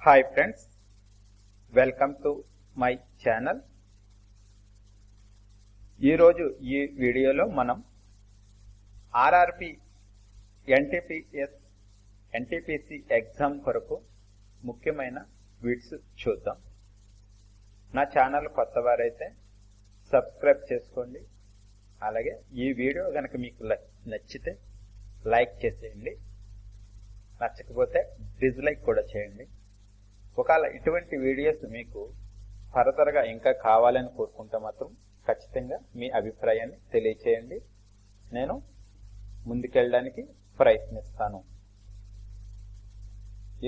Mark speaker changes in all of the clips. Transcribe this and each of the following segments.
Speaker 1: Hi friends, welcome to my channel. ఈరోజు ఈ వీడియోలో మనం ఆర్ఆర్బి ఎన్టీపీసీ ఎగ్జామ్ కొరకు ముఖ్యమైన బిట్స్ చూద్దాం. నా ఛానల్ కొత్త వారైతే సబ్స్క్రైబ్ చేసుకోండి. అలాగే ఈ వీడియో కనుక మీకు నచ్చితే లైక్ చేసేయండి, నచ్చకపోతే డిస్లైక్ కూడా చేయండి. ఒకవేళ ఇటువంటి వీడియోస్ మీకు ఫర్దర్గా ఇంకా కావాలని కోరుకుంటే మాత్రం ఖచ్చితంగా మీ అభిప్రాయాన్ని తెలియచేయండి. నేను ముందుకెళ్ళడానికి ప్రయత్నిస్తాను.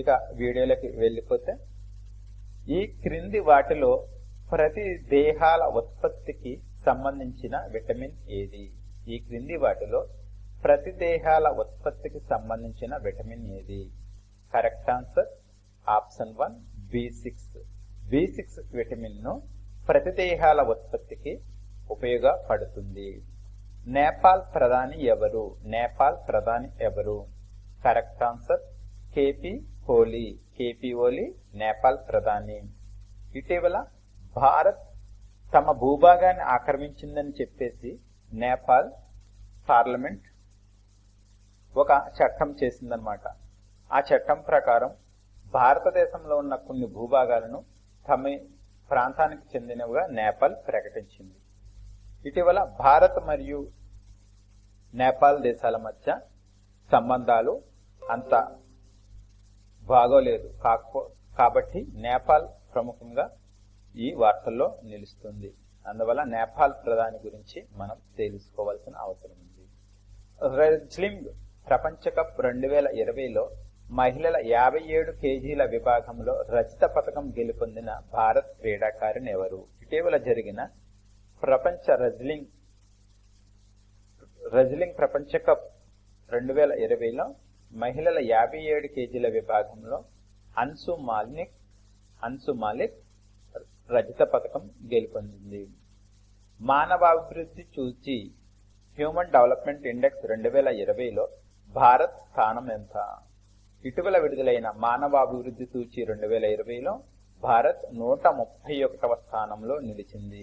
Speaker 1: ఇక వీడియోలోకి వెళ్ళిపోతే, ఈ క్రింది వాటిలో ప్రతి దేహాల ఉత్పత్తికి సంబంధించిన విటమిన్ ఏది? ఈ క్రింది వాటిలో ప్రతి దేహాల ఉత్పత్తికి సంబంధించిన విటమిన్ ఏది? Correct answer option 1 B6 vitamin ను ప్రతి దేహాల ఉత్పత్తికి ఉపయోగపడుతుంది. నేపాల్ ప్రధాని ఎవరు? కరెక్ట్ ఆన్సర్ కేపీ ఓలీ నేపాల్ ప్రధాని. ఇటీవల భారత్ తమ భూభాగాన్ని ఆక్రమించిందని చెప్పేసి నేపాల్ పార్లమెంట్ ఒక చట్టం చేసిందనమాట. ఆ చట్టం ప్రకారం భారతదేశంలో ఉన్న కొన్ని భూభాగాలను తమ ప్రాంతానికి చెందినవిగా నేపాల్ ప్రకటించింది. ఇటీవల భారత్ మరియు నేపాల్ దేశాల మధ్య సంబంధాలు అంత బాగోలేదు. కాబట్టి నేపాల్ ప్రముఖంగా ఈ వార్తల్లో నిలుస్తుంది. అందువల్ల నేపాల్ ప్రధాని గురించి మనం తెలుసుకోవాల్సిన అవసరం ఉంది. రెజ్లింగ్ ప్రపంచ కప్ 2020లో మహిళల 57 కేజీల విభాగంలో రజత పతకం గెలుపొందిన భారత్ క్రీడాకారిణి ఎవరు? ఇటీవల జరిగిన ప్రపంచ రెజ్లింగ్ ప్రపంచ కప్ 2020లో మహిళల 57 కేజీల విభాగంలో అన్సు మాలిక్ రజత పతకం గెలుపొందింది. మానవాభివృద్ధి సూచి హ్యూమన్ డెవలప్మెంట్ ఇండెక్స్ 2020లో భారత్ స్థానం ఎంత? ఇటీవల విడుదలైన మానవాభివృద్ధి సూచి 2020లో భారత్ 131వ స్థానంలో నిలిచింది.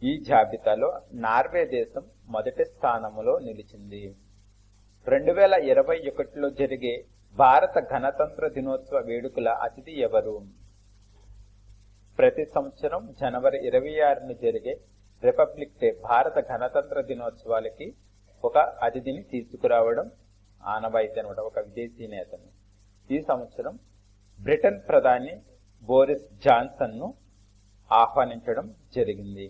Speaker 1: ఈ జాబితాలో నార్వే దేశం మొదటి స్థానంలో నిలిచింది. 2021లో జరిగే భారత గణతంత్ర దినోత్సవ వేడుకల అతిథి ఎవరు? ప్రతి సంవత్సరం జనవరి 26న జరిగే రిపబ్లిక్ డే భారత గణతంత్ర దినోత్సవాలకి ఒక అతిథిని తీసుకురావడం ఆనవాయితీ అనమాట, ఒక విదేశీ నేతను. ఈ సంవత్సరం బ్రిటన్ ప్రధాని బోరిస్ జాన్సన్ ను ఆహ్వానించడం జరిగింది.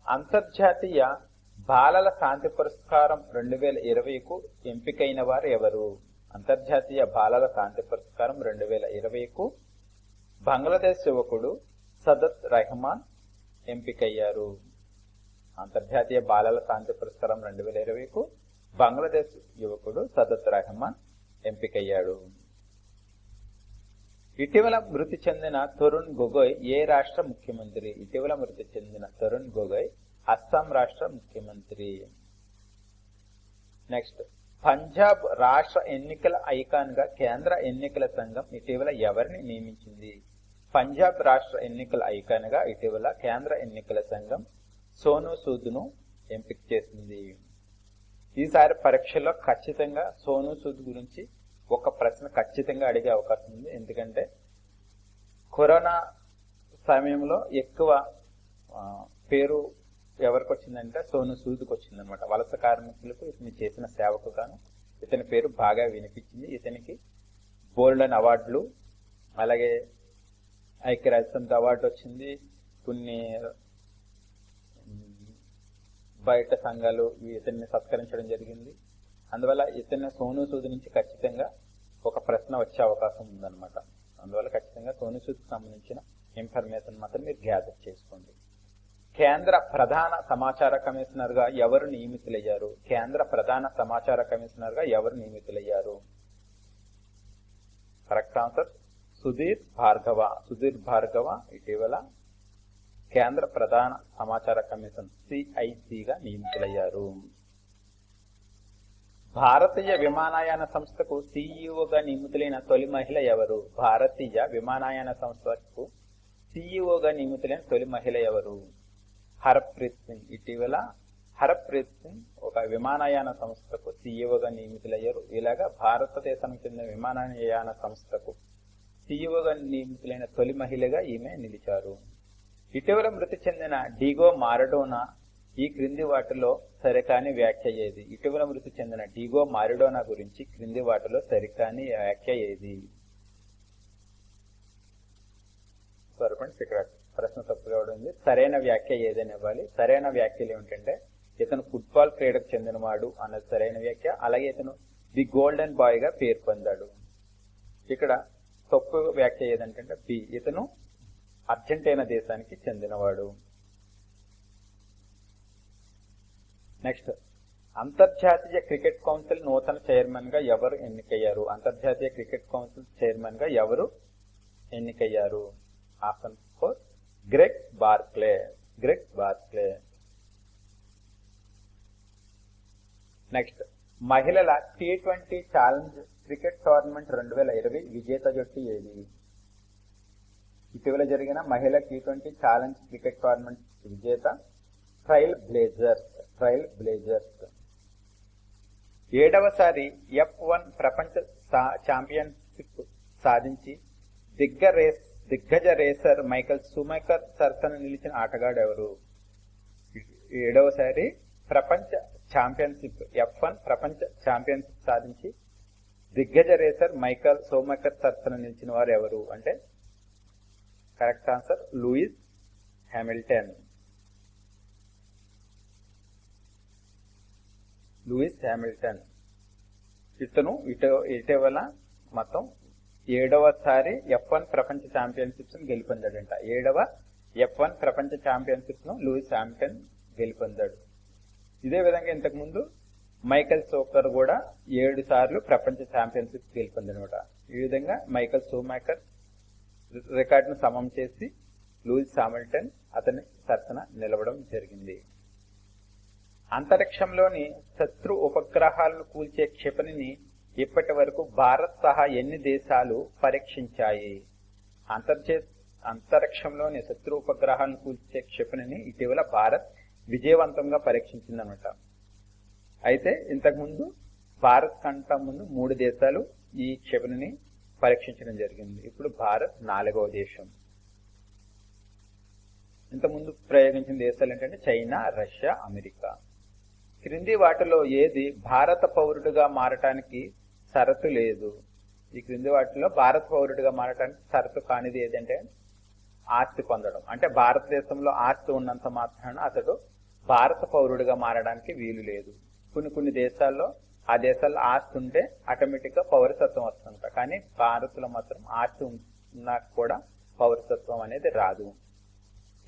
Speaker 1: అంతర్జాతీయ బాలల శాంతి పురస్కారం 2020కు ఎంపికైన వారు ఎవరు? అంతర్జాతీయ బాలల శాంతి పురస్కారం 2020కు బంగ్లాదేశ్ యువకుడు సదత్ రహమాన్ ఎంపికయ్యారు. అంతర్జాతీయ బాలల శాంతి పురస్కారం 2020కు బంగ్లాదేశ్ యువకుడు సదత్ రహమాన్ ఎంపికయ్యాడు. ఇటీవల మృతి చెందిన తరుణ్ గొగోయ్ ఏ రాష్ట్ర ముఖ్యమంత్రి? ఇటీవల మృతి చెందిన తరుణ్ గొగోయ్ అస్సాం రాష్ట్ర ముఖ్యమంత్రి. నెక్స్ట్, పంజాబ్ రాష్ట్ర ఎన్నికల ఐకాన్ గా కేంద్ర ఎన్నికల సంఘం ఇటీవల ఎవరిని నియమించింది? పంజాబ్ రాష్ట్ర ఎన్నికల ఐకాన్ గా ఇటీవల కేంద్ర ఎన్నికల సంఘం సోనూ సూద్ ను ఎంపిక చేసింది. ఈసారి పరీక్షల్లో ఖచ్చితంగా సోనూ సూద్ గురించి ఒక ప్రశ్న ఖచ్చితంగా అడిగే అవకాశం ఉంది. ఎందుకంటే కరోనా సమయంలో ఎక్కువ పేరు ఎవరికి వచ్చిందంటే సోనూ సూద్కి వచ్చిందనమాట. వలస కార్మికులకు ఇతను చేసిన సేవకు గాను ఇతని పేరు బాగా వినిపించింది. ఇతనికి గోల్డెన్ అవార్డులు, అలాగే ఐక్యరాజ్యసమితి అవార్డు వచ్చింది. కొన్ని బయట సంఘాలు ఇతన్ని సత్కరించడం జరిగింది. అందువల్ల ఇతన్ని సోనూ సూద్ నుంచి ఖచ్చితంగా ఒక ప్రశ్న వచ్చే అవకాశం ఉందన్నమాట. అందువల్ల ఖచ్చితంగా సోనూ సూద్కి సంబంధించిన ఇన్ఫర్మేషన్ మాత్రం మీరు గ్యాదర్ చేసుకోండి. కేంద్ర ప్రధాన సమాచార కమిషనర్ గా ఎవరు నియమితులయ్యారు? కేంద్ర ప్రధాన సమాచార కమిషనర్ గా ఎవరు నియమితులయ్యారు? కరెక్ట్ ఆన్సర్ సుధీర్ భార్గవ ఇటీవల కేంద్ర ప్రధాన సమాచార కమిషన్ CIC గా నియమితులయ్యారు. భారతీయ విమానయాన సంస్థకు సీఈఓగా నియమితులైన తొలి మహిళ ఎవరు? భారతీయ విమానయాన సంస్థకు సీఈఓగా నియమితులైన తొలి మహిళ ఎవరు? హర్ప్రీత్ సింగ్. ఇటీవల హర్ప్రీత్ సింగ్ ఒక విమానయాన సంస్థకు సీఈఓగా నియమితులయ్యారు. ఇలాగా భారతదేశానికి చెందిన విమానయాన సంస్థకు సీఈఓగా నియమితులైన తొలి మహిళగా ఈమె నిలిచారు. ఇటీవల మృతి చెందిన డిగో మారడోనా ఈ క్రింది వాటిలో సరికాని వ్యాఖ్య ఏది? ఇటీవల మృతి చెందిన డిగో మారడోనా గురించి క్రింది వాటిలో సరికాని వ్యాఖ్య ఏది? ఇక్కడ ప్రశ్న తప్పుగా ఉంది. సరైన వ్యాఖ్య ఏదని ఇవ్వాలి. సరైన వ్యాఖ్యలు ఏమిటంటే ఇతను ఫుట్బాల్ క్రీడకు చెందినవాడు అన్నది సరైన వ్యాఖ్య. అలాగే ఇతను ది గోల్డెన్ బాయ్ గా పేరు పొందాడు. ఇక్కడ తప్పు వ్యాఖ్య ఏదంటే బి, ఇతను అర్జెంటీనా దేశానికి చెందినవాడు. నెక్స్ట్, అంతర్జాతీయ క్రికెట్ కౌన్సిల్ నూతన చైర్మన్ గా ఎవరు ఎన్నికయ్యారు? అంతర్జాతీయ క్రికెట్ కౌన్సిల్ చైర్మన్ గా ఎవరు ఎన్నికయ్యారు? Option 4 Greg Barclay. Greg Barclay. Next, మహిళల T20 ఛాలెంజ్ క్రికెట్ టోర్నమెంట్ 2020 విజేత జట్టు ఏది? ఇటీవల జరిగిన మహిళ T20 ఛాలెంజ్ క్రికెట్ టోర్నమెంట్ విజేత ట్రైల్ బ్లేజర్స్. Trail Blazers. 7వసారి F1 ప్రపంచ ఛాంపియన్షిప్ సాధించి దిగ్గజ రేసర్ మైకల్ షూమేకర్ సరసన నిలిచిన ఆటగాడు ఎవరు? 7వసారి ప్రపంచ ఛాంపియన్షిప్ F1 ప్రపంచ ఛాంపియన్షిప్ సాధించి దిగ్గజ రేసర్ మైకల్ షూమేకర్ సరసన నిలిచిన వారు ఎవరు అంటే correct answer Louis Hamilton. Louis Hamilton. ఇతను ఇటీవల మొత్తం 7వసారి F1 ప్రపంచ ఛాంపియన్షిప్స్ ను గెలుపొందాడంట. 7వ F1 ప్రపంచ ఛాంపియన్షిప్స్ ను లూయిస్ హ్యామిల్టన్ గెలుపొందాడు. ఇదే విధంగా ఇంతకు ముందు మైకల్ షూమేకర్ కూడా 7 సార్లు ప్రపంచ ఛాంపియన్షిప్ గెలుపొందనమాట. ఈ విధంగా మైకల్ షూమేకర్ రికార్డును సమం చేసి లూయిస్ హ్యామిల్టన్ అతని సరసన నిలవడం జరిగింది. అంతరిక్షంలోని శత్రు ఉపగ్రహాలను కూల్చే క్షిపణిని ఇప్పటి వరకు భారత్ సహా ఎన్ని దేశాలు పరీక్షించాయి? అంతరిక్షంలోని శత్రు ఉపగ్రహాలను కూల్చే క్షిపణిని ఇటీవల భారత్ విజయవంతంగా పరీక్షించిందనమాట. అయితే ఇంతకుముందు భారత్ కంటే ముందు 3 దేశాలు ఈ క్షిపణిని పరీక్షించడం జరిగింది. ఇప్పుడు భారత్ 4వ దేశం. ఇంతకుముందు ప్రయోగించిన దేశాలు ఏంటంటే చైనా, రష్యా, అమెరికా. క్రింది వాటిలో ఏది భారత పౌరుడిగా మారటానికి షరతు లేదు? ఈ క్రింది వాటిలో భారత పౌరుడిగా మారటానికి షరతు కానిది ఏదంటే ఆస్తి పొందడం. అంటే భారతదేశంలో ఆస్తి ఉన్నంత మాత్రాన అతడు భారత పౌరుడిగా మారడానికి వీలు లేదు. కొన్ని దేశాల్లో ఆ దేశాల్లో ఆస్తి ఉంటే ఆటోమేటిక్ గా పౌరసత్వం వస్తుంట. కానీ భారత్లో మాత్రం ఆస్తి ఉన్నా కూడా పౌరసత్వం అనేది రాదు.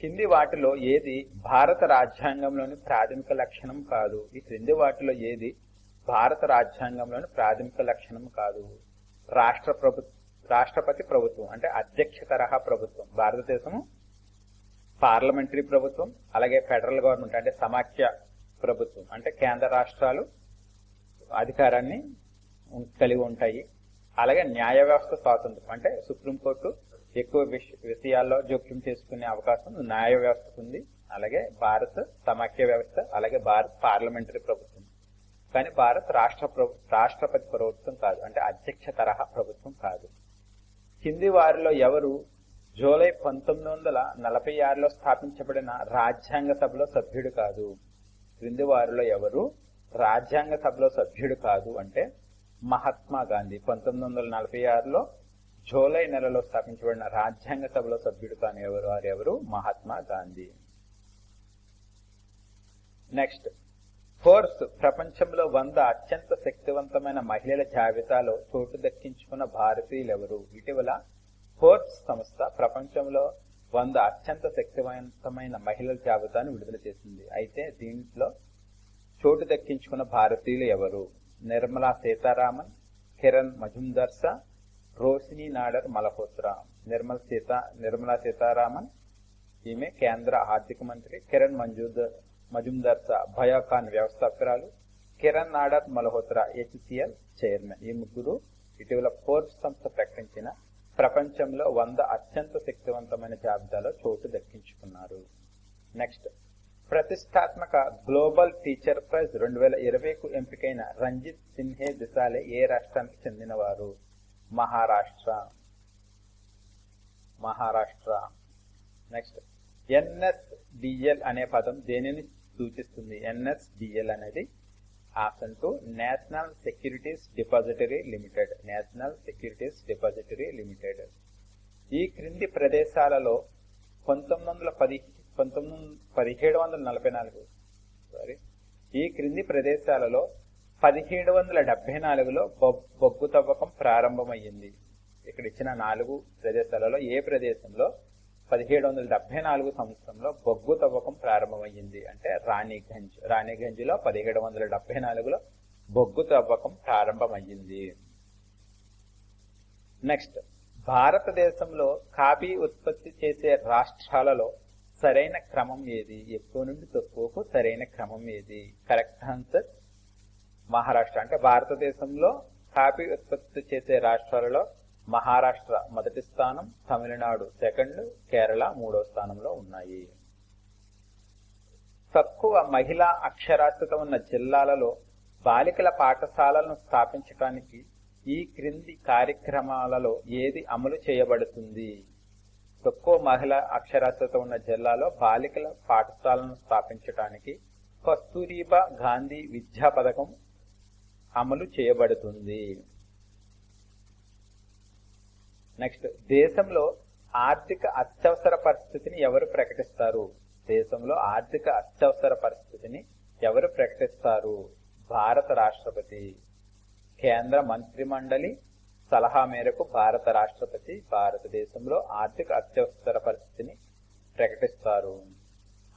Speaker 1: కింది వాటిలో ఏది భారత రాజ్యాంగంలోని ప్రాథమిక లక్షణం కాదు? ఈ క్రింది వాటిలో ఏది భారత రాజ్యాంగంలోని ప్రాథమిక లక్షణం కాదు? రాష్ట్రపతి ప్రభుత్వం అంటే అధ్యక్ష తరహా ప్రభుత్వం. భారతదేశము పార్లమెంటరీ ప్రభుత్వం, అలాగే ఫెడరల్ గవర్నమెంట్ అంటే సమాఖ్య ప్రభుత్వం అంటే కేంద్ర రాష్ట్రాలు అధికారాన్ని కలిగి ఉంటాయి. అలాగే న్యాయ వ్యవస్థ స్వాతంత్రం అంటే సుప్రీంకోర్టు ఎక్కువ విషయాల్లో జోక్యం చేసుకునే అవకాశం న్యాయ వ్యవస్థకు ఉంది. అలాగే భారత్ సమాఖ్య వ్యవస్థ, అలాగే భారత్ పార్లమెంటరీ ప్రభుత్వం. కానీ భారత్ రాష్ట్రపతి ప్రభుత్వం కాదు, అంటే అధ్యక్ష తరహా ప్రభుత్వం కాదు. కింది వారిలో ఎవరు జూలై 1946లో స్థాపించబడిన రాజ్యాంగ సభలో సభ్యుడు కాదు? క్రింది వారిలో ఎవరు రాజ్యాంగ సభలో సభ్యుడు కాదు అంటే మహాత్మా గాంధీ. 1946లో జూలై నెలలో స్థాపించబడిన రాజ్యాంగ సభలో సభ్యుడు కాని వారెవరు? మహాత్మా గాంధీ. నెక్స్ట్, ఫోర్బ్స్ ప్రపంచంలో 100 అత్యంత శక్తివంతమైన మహిళల జాబితాలో చోటు దక్కించుకున్న భారతీయులెవరు? ఇటీవల ఫోర్బ్స్ సంస్థ ప్రపంచంలో 100 అత్యంత శక్తివంతమైన మహిళల జాబితాను విడుదల చేసింది. అయితే దీంట్లో చోటు దక్కించుకున్న భారతీయులు ఎవరు? నిర్మలా సీతారామన్, కిరణ్ మజుందార్ షా, రోషిని నాడర్ మల్హోత్రా. నిర్మలా సీతారామన్ ఈమె కేంద్ర ఆర్థిక మంత్రి. కిరణ్ మజుందార్ షా బయోకాన్ వ్యవస్థాపకురాలు. Kiran Nadar Malhotra HCL chairman. ఈ ముగ్గురు ఇటీవల ఫోర్బ్స్ సంస్థ ప్రకటించిన ప్రపంచంలో 100 అత్యంత శక్తివంతమైన జాబితాలో చోటు దక్కించుకున్నారు. నెక్స్ట్, ప్రతిష్టాత్మక గ్లోబల్ టీచర్ ప్రైజ్ 2020కు ఎంపికైన రంజిత్ సిన్హే దిసాలే ఏ రాష్ట్రానికి చెందినవారు? మహారాష్ట్ర. నెక్స్ట్, ఎన్ఎస్డిఎల్ అనే పదం దేనిని సూచిస్తుంది? ఎన్ఎస్డిఎల్ అనేది option 2 national securities depository limited. National securities depository limited. ఈ క్రింది ప్రదేశాలలో 1774లో బొగ్గు తవ్వకం ప్రారంభమయ్యింది. ఇక్కడ ఇచ్చిన 4 ప్రదేశాలలో ఏ ప్రదేశంలో 1774 సంవత్సరంలో బొగ్గు తవ్వకం ప్రారంభమయ్యింది అంటే రాణిగంజ్. రాణిగంజ్లో 1774లో బొగ్గు తవ్వకం ప్రారంభమయ్యింది. నెక్స్ట్, భారతదేశంలో కాఫీ ఉత్పత్తి చేసే రాష్ట్రాలలో సరైన క్రమం ఏది? ఎక్కువ నుండి తక్కువకు సరైన క్రమం ఏది? Correct answer Maharashtra. అంటే భారతదేశంలో కాఫీ ఉత్పత్తి చేసే రాష్ట్రాలలో మహారాష్ట్ర మొదటి స్థానం, తమిళనాడు సెకండ్, కేరళ 3వ స్థానంలో ఉన్నాయి. తక్కువ మహిళా అక్షరాస్యత ఉన్న జిల్లాలలో బాలికల పాఠశాలలను స్థాపించడానికి ఈ క్రింది కార్యక్రమాలలో ఏది అమలు చేయబడుతుంది? తక్కువ మహిళా అక్షరాస్యత ఉన్న జిల్లాలో బాలికల పాఠశాలను స్థాపించడానికి కస్తూరిబా గాంధీ విద్యా పథకం అమలు చేయబడుతుంది. నెక్స్ట్, దేశంలో ఆర్థిక అత్యవసర పరిస్థితిని ఎవరు ప్రకటిస్తారు? దేశంలో ఆర్థిక అత్యవసర పరిస్థితిని ఎవరు ప్రకటిస్తారు? భారత రాష్ట్రపతి. కేంద్ర మంత్రి మండలి సలహా మేరకు భారత రాష్ట్రపతి భారతదేశంలో ఆర్థిక అత్యవసర పరిస్థితిని ప్రకటిస్తారు.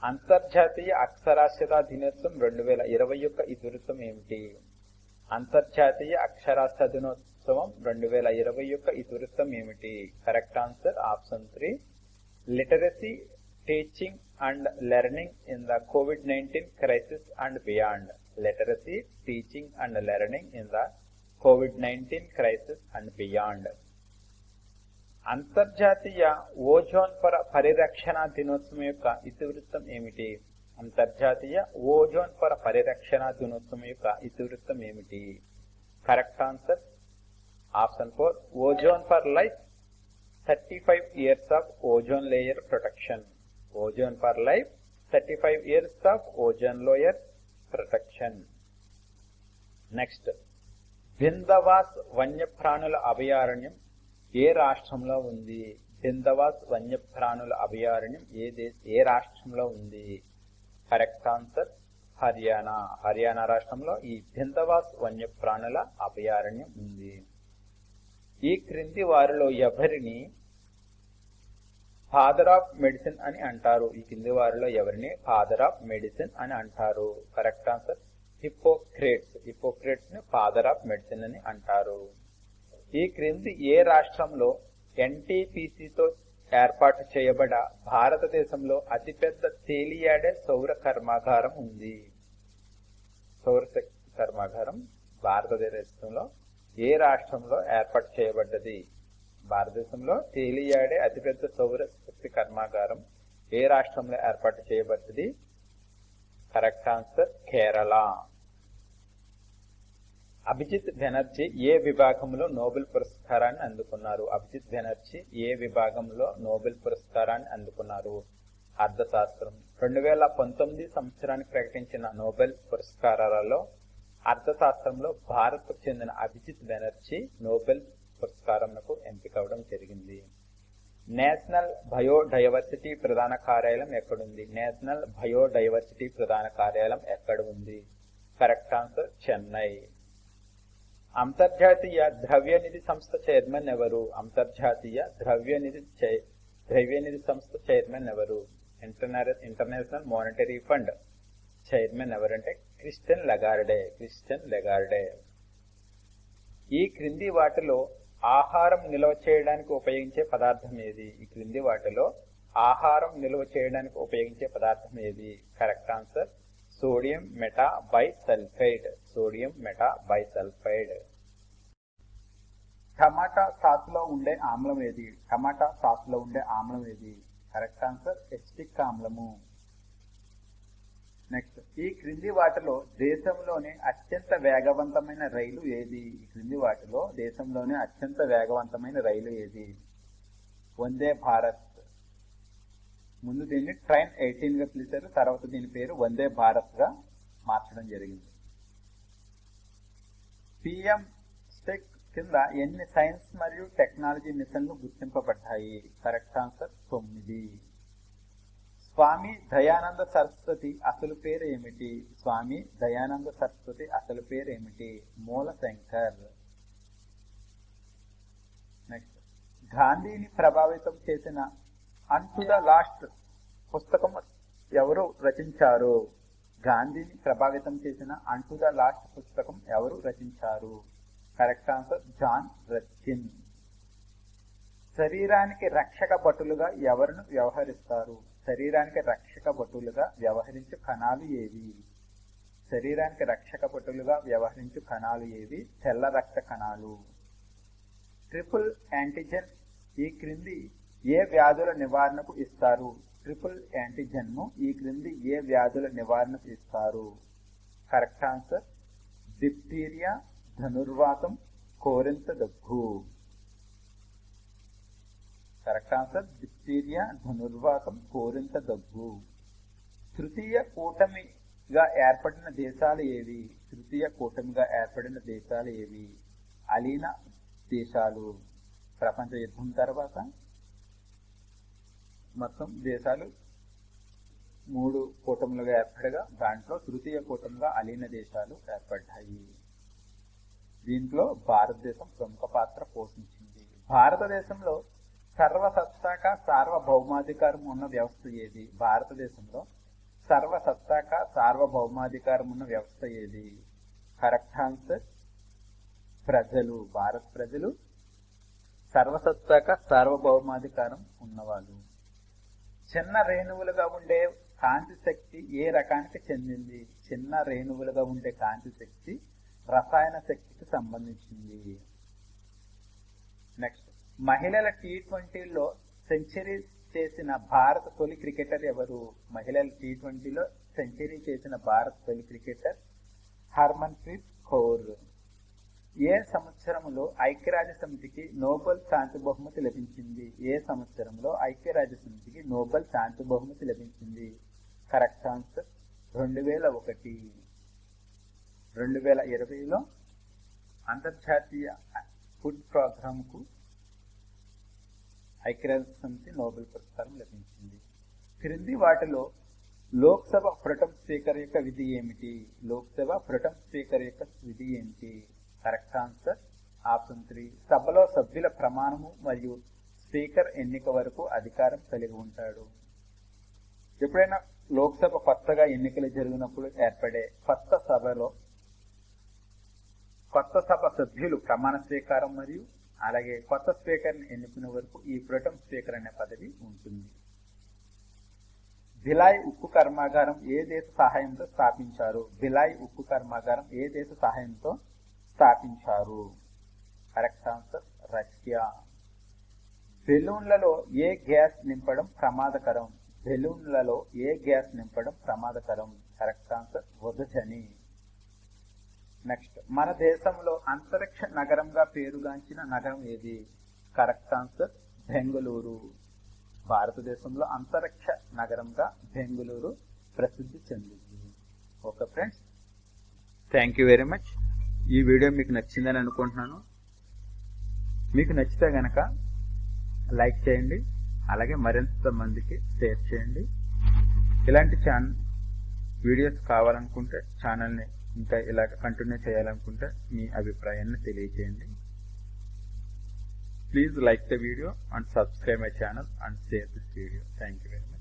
Speaker 1: అంతర్జాతీయ అక్షరాస్యత దినోత్సవం 2020 యొక్క ఇతివృత్తం ఏమిటి? అంతర్జాతీయ అక్షరాస్యత దినోత్సవం 2020 యొక్క ఇతివృత్తం ఏమిటి? Correct answer option 3 literacy teaching and learning in the COVID-19 crisis and beyond. Literacy teaching and learning in the COVID-19 crisis and beyond. అంతర్జాతీయ ఓజోన్ పొర పరిరక్షణ దినోత్సవం యొక్క ఇతివృత్తం ఏమిటి? అంతర్జాతీయ ఓజోన్ పొర పరిరక్షణ దినోత్సవం యొక్క ఇతివృత్తం ఏమిటి? Correct answer option 4 ozone for life 35 years of ozone layer protection. Ozone for life 35 years of ozone layer protection. Next, Bhindawas వన్యప్రాణుల అభయారణ్యం ఏ రాష్ట్రంలో ఉంది? బిందవాస్ వన్యప్రాణుల అభయారణ్యం ఏ రాష్ట్రంలో ఉంది? Correct answer Haryana. హర్యానా రాష్ట్రంలో ఈ బిందవాస్ వన్యప్రాణుల అభయారణ్యం ఉంది. ఈ క్రింది వారిలో ఎవరిని ఫాదర్ ఆఫ్ మెడిసిన్ అని అంటారు? ఈ కింది వారిలో ఎవరిని ఫాదర్ ఆఫ్ మెడిసిన్ అని అంటారు? Correct answer Hippocrates. హిప్పోక్రేట్స్ ని ఫాదర్ ఆఫ్ మెడిసిన్ అని అంటారు. ఈ క్రింది ఏ రాష్ట్రంలో ఎన్టీపీసీతో ఏర్పాటు చేయబడ భారతదేశంలో అతిపెద్ద తేలియాడే సౌర కర్మాగారం ఉంది? సౌరశక్తి కర్మాగారం భారతదేశంలో ఏ రాష్ట్రంలో ఏర్పాటు చేయబడ్డది? భారతదేశంలో తేలియాడే అతిపెద్ద సౌర శక్తి కర్మాగారం ఏ రాష్ట్రంలో ఏర్పాటు చేయబడ్డది? Correct answer Kerala. అభిజిత్ బెనర్జీ ఏ విభాగంలో నోబెల్ పురస్కారాన్ని అందుకున్నారు? అభిజిత్ బెనర్జీ ఏ విభాగంలో నోబెల్ పురస్కారాన్ని అందుకున్నారు? అర్థశాస్త్రం. 2019 సంవత్సరానికి ప్రకటించిన నోబెల్ పురస్కారాలలో అర్థశాస్త్రంలో భారత్కు చెందిన అభిజిత్ బెనర్జీ నోబెల్ పురస్కారంకు ఎంపికవడం జరిగింది. నేషనల్ బయోడైవర్సిటీ ప్రధాన కార్యాలయం ఎక్కడుంది? నేషనల్ బయోడైవర్సిటీ ప్రధాన కార్యాలయం ఎక్కడ ఉంది? Correct answer Chennai. అంతర్జాతీయ ద్రవ్యనిధి సంస్థ చైర్మన్ ఎవరు? అంతర్జాతీయ ద్రవ్యనిధి సంస్థ చైర్మన్ ఎవరు? ఇంటర్నేషనల్ మానిటరీ ఫండ్ చైర్మన్ ఎవరంటే క్రిస్టియన్ లగార్డే. Christian Lagarde. ఈ క్రింది వాటిలో ఆహారం నిల్వ చేయడానికి ఉపయోగించే పదార్థం ఏది? ఈ క్రింది వాటిలో ఆహారం నిల్వ చేయడానికి ఉపయోగించే పదార్థం ఏది? Correct answer sodium metabisulphide. Sodium metabisulphide. Tomato సాసులో ఉండే ఆమ్లం ఏది? టమాటా సాసులో ఉండే ఆమ్లం ఏది? కరెక్ట్ ఆన్సర్ ఎసిటిక్ ఆమ్లము. నెక్స్ట్, ఈ క్రింది వాటిలో దేశంలోనే అత్యంత వేగవంతమైన రైలు ఏది? ఈ క్రింది వాటిలో దేశంలోనే అత్యంత వేగవంతమైన రైలు ఏది? వందే భారత్. ముందు దీన్ని ట్రైన్ 18 గా పిలిచారు, తర్వాత దీని పేరు వందే భారత్ గా మార్చడం జరిగింది. పిఎం స్టెక్ కింద ఎన్ని సైన్స్ మరియు టెక్నాలజీ మిషన్లు గుర్తింపబడ్డాయి? Correct answer 9. స్వామి దయానంద సరస్వతి అసలు పేరు ఏమిటి? స్వామి దయానంద సరస్వతి అసలు పేరు ఏమిటి? మూలశంకర్. నెక్స్ట్, గాంధీని ప్రభావితం చేసిన అన్ టు ద లాస్ట్ పుస్తకం ఎవరు రచించారు? గాంధీని ప్రభావితం చేసిన అన్ టు ద లాస్ట్ పుస్తకం ఎవరు రచించారు? Correct answer John Ruskin. శరీరానికి రక్షక భటులుగా ఎవరిని వ్యవహరిస్తారు? శరీరానికి రక్షక భటులుగా వ్యవహరించు కణాలు ఏవి? శరీరానికి రక్షక భటులుగా వ్యవహరించు కణాలు ఏవి? తెల్ల రక్త కణాలు. ట్రిపుల్ యాంటీజెన్ ఈ క్రింది ఏ వ్యాధుల నివారణకు ఇస్తారు? ట్రిపుల్ యాంటీజెన్ ను ఈ క్రింది ఏ వ్యాధుల నివారణకు ఇస్తారు? కరెక్ట్ ఆన్సర్ డిప్టీరియా, ధనుర్వాతం, కోరింత దగ్గు. కరెక్ట్ ఆన్సర్ డిప్టీరియా, ధనుర్వాతం, కోరింత దగ్గు. తృతీయ కూటమిగా ఏర్పడిన దేశాలు ఏవి? తృతీయ కూటమిగా ఏర్పడిన దేశాలు ఏవి? అలీన దేశాలు. ప్రపంచ యుద్ధం తర్వాత మొత్తం దేశాలు 3 కూటములుగా ఏర్పడగా దాంట్లో తృతీయ కూటమిగా అలీన దేశాలు ఏర్పడ్డాయి. దీంట్లో భారతదేశం ప్రముఖ పాత్ర పోషించింది. భారతదేశంలో సర్వసత్తాక సార్వభౌమాధికారం ఉన్న వ్యవస్థ ఏది? భారతదేశంలో సర్వసత్తాక సార్వభౌమాధికారం ఉన్న వ్యవస్థ ఏది? కరెక్ట్ ఆన్సర్ ప్రజలు. భారత ప్రజలు సర్వసత్తాక సార్వభౌమాధికారం ఉన్నవాళ్ళు. చిన్న రేణువులుగా ఉండే కాంతి శక్తి ఏ రకానికి చెందింది? చిన్న రేణువులుగా ఉండే కాంతి శక్తి రసాయన శక్తికి సంబంధించింది. నెక్స్ట్, మహిళల T20లో సెంచరీ చేసిన భారత తొలి క్రికెటర్ ఎవరు? మహిళల T20లో సెంచరీ చేసిన భారత తొలి క్రికెటర్ హర్మన్ ప్రీత్ కౌర్. ఏ సంవత్సరంలో ఐక్యరాజ్య సమితికి నోబెల్ శాంతి బహుమతి లభించింది? ఏ సంవత్సరంలో ఐక్యరాజ్య సమితికి నోబెల్ శాంతి బహుమతి లభించింది? Correct answer 2001. 2020లో అంతర్జాతీయ ఫుడ్ ప్రోగ్రామ్ కు ఐక్యరాజ్య సమితి నోబెల్ పురస్కారం లభించింది. క్రింది వాటిలో లోక్సభ ప్రొటెం స్పీకర్ యొక్క విధి ఏమిటి? లోక్సభ ప్రొటెం స్పీకర్ యొక్క విధి ఏమిటి? Correct answer option 3. సభలో సభ్యుల ప్రమాణము మరియు స్పీకర్ ఎన్నిక వరకు అధికారం కలిగి ఉంటాడు. ఎప్పుడైనా లోక్సభ కొత్తగా ఎన్నికలు జరిగినప్పుడు ఏర్పడే కొత్త సభ సభ్యులు ప్రమాణ స్వీకారం మరియు అలాగే కొత్త స్పీకర్ని ఎన్నుకునే వరకు ఈ ప్రొటెం స్పీకర్ అనే పదవి ఉంటుంది. భిలాయ్ ఉక్కు కర్మాగారం ఏ దేశ సహాయంతో స్థాపించారు? భిలాయ్ ఉక్కు కర్మాగారం ఏ దేశ సహాయంతో స్థాపించారు? Correct answer Russia. బెలూన్లలో ఏ గ్యాస్ నింపడం ప్రమాదకరం? బెలూన్లలో ఏ గ్యాస్ నింపడం ప్రమాదకరం? Correct answer ఉదజని. నెక్స్ట్, మన దేశంలో అంతరిక్ష నగరంగా పేరుగాంచిన నగరం ఏది? Correct answer Bengaluru. భారతదేశంలో అంతరిక్ష నగరంగా బెంగళూరు ప్రసిద్ధి చెందింది. Okay friends, thank you very much. ఈ వీడియో మీకు నచ్చిందని అనుకుంటున్నాను. మీకు నచ్చితే గనక లైక్ చేయండి, అలాగే మరింత మందికి షేర్ చేయండి. ఇలాంటి వీడియోస్ కావాలనుకుంటే ఛానల్ని ఇంకా ఇలా కంటిన్యూ చేయాలనుకుంటే మీ అభిప్రాయాన్ని తెలియజేయండి. Please like the video and subscribe my channel and share this video. Thank you very much.